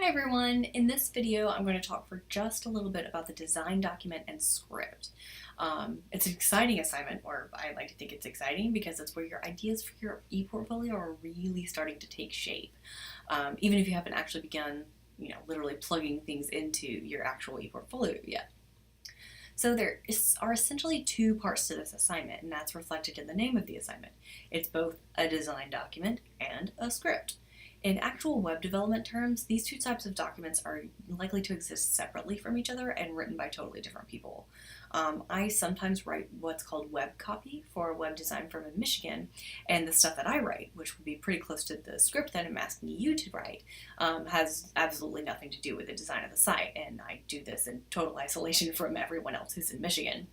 Hi everyone! In this video I'm going to talk for just a little bit about the design document and script. It's an exciting assignment, or I like to think it's exciting because it's where your ideas for your e-portfolio are really starting to take shape. Even if you haven't actually begun, literally plugging things into your actual e-portfolio yet. So are essentially two parts to this assignment, and that's reflected in the name of the assignment. It's both a design document and a script. In actual web development terms, these two types of documents are likely to exist separately from each other and written by totally different people. I sometimes write what's called web copy for a web design firm in Michigan, and the stuff that I write, which would be pretty close to the script that I'm asking you to write, has absolutely nothing to do with the design of the site, and I do this in total isolation from everyone else who's in Michigan.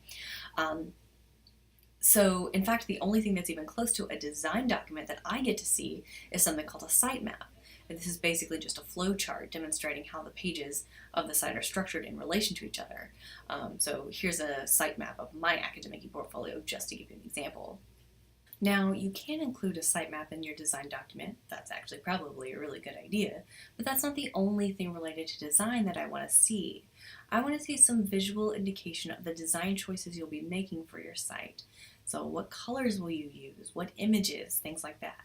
So, in fact, the only thing that's even close to a design document that I get to see is something called a sitemap. And this is basically just a flow chart demonstrating how the pages of the site are structured in relation to each other. So here's a sitemap of my academic e-portfolio, just to give you an example. Now, you can include a sitemap in your design document. That's actually probably a really good idea, but that's not the only thing related to design that I want to see. I want to see some visual indication of the design choices you'll be making for your site. So what colors will you use? What images? Things like that.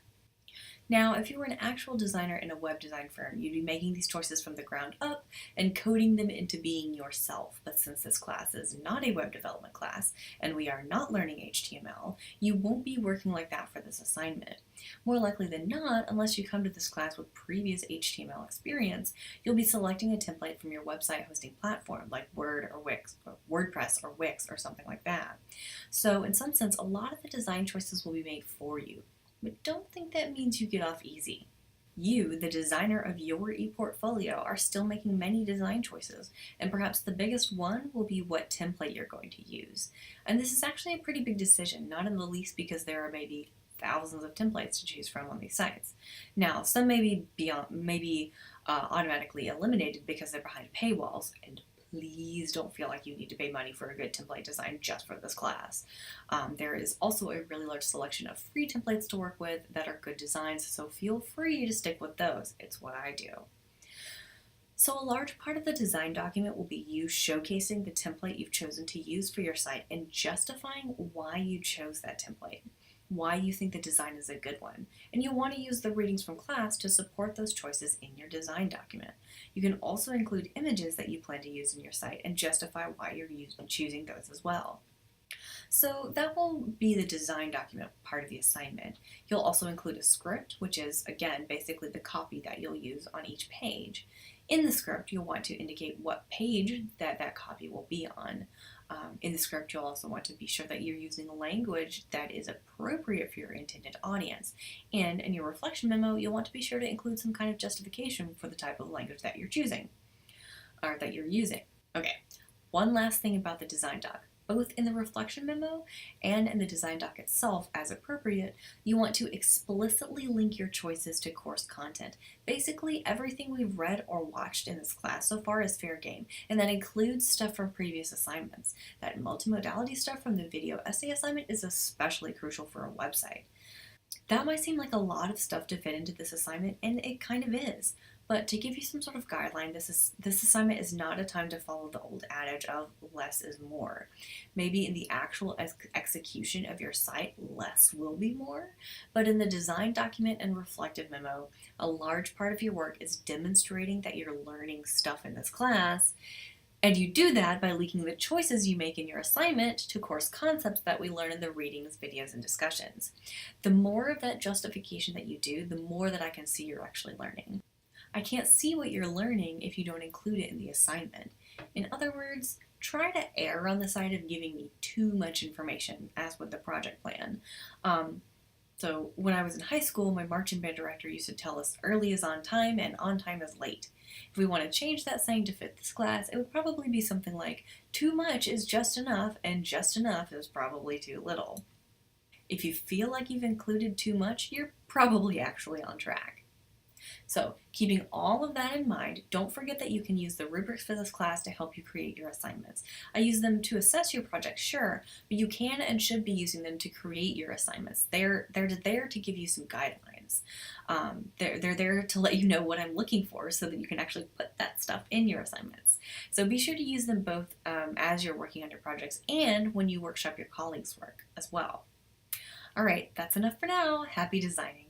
Now, if you were an actual designer in a web design firm, you'd be making these choices from the ground up and coding them into being yourself. But since this class is not a web development class, and we are not learning HTML, you won't be working like that for this assignment. More likely than not, unless you come to this class with previous HTML experience, you'll be selecting a template from your website hosting platform like Word or Wix, or WordPress or Wix or something like that. So in some sense, a lot of the design choices will be made for you. But don't think that means you get off easy. You, the designer of your e-portfolio, are still making many design choices, and perhaps the biggest one will be what template you're going to use. And this is actually a pretty big decision, not in the least because there are maybe thousands of templates to choose from on these sites. Now, some may be automatically eliminated because they're behind paywalls, and please don't feel like you need to pay money for a good template design just for this class. There is also a really large selection of free templates to work with that are good designs, so feel free to stick with those. It's what I do. So a large part of the design document will be you showcasing the template you've chosen to use for your site and justifying why you chose that template, why you think the design is a good one, and you'll want to use the readings from class to support those choices in your design document. You can also include images that you plan to use in your site and justify why you're choosing those as well. So that will be the design document part of the assignment. You'll also include a script, which is, again, basically the copy that you'll use on each page. In the script, you'll want to indicate what page that copy will be on. In the script, you'll also want to be sure that you're using language that is appropriate for your intended audience. And in your reflection memo, you'll want to be sure to include some kind of justification for the type of language that you're choosing, or that you're using. Okay, one last thing about the design doc. Both in the reflection memo and in the design doc itself, as appropriate, you want to explicitly link your choices to course content. Basically, everything we've read or watched in this class so far is fair game, and that includes stuff from previous assignments. That multimodality stuff from the video essay assignment is especially crucial for a website. That might seem like a lot of stuff to fit into this assignment, and it kind of is. But to give you some sort of guideline, this assignment is not a time to follow the old adage of less is more. Maybe in the actual execution of your site, less will be more. But in the design document and reflective memo, a large part of your work is demonstrating that you're learning stuff in this class. And you do that by linking the choices you make in your assignment to course concepts that we learn in the readings, videos, and discussions. The more of that justification that you do, the more that I can see you're actually learning. I can't see what you're learning if you don't include it in the assignment. In other words, try to err on the side of giving me too much information, as with the project plan. So when I was in high school, my marching band director used to tell us early is on time and on time is late. If we want to change that saying to fit this class, it would probably be something like, too much is just enough and just enough is probably too little. If you feel like you've included too much, you're probably actually on track. So, keeping all of that in mind, don't forget that you can use the rubrics for this class to help you create your assignments. I use them to assess your project, sure, but you can and should be using them to create your assignments. They're there to give you some guidelines. sometimes. They're there to let you know what I'm looking for so that you can actually put that stuff in your assignments. So be sure to use them both as you're working on your projects and when you workshop your colleagues' work as well. All right, that's enough for now. Happy designing.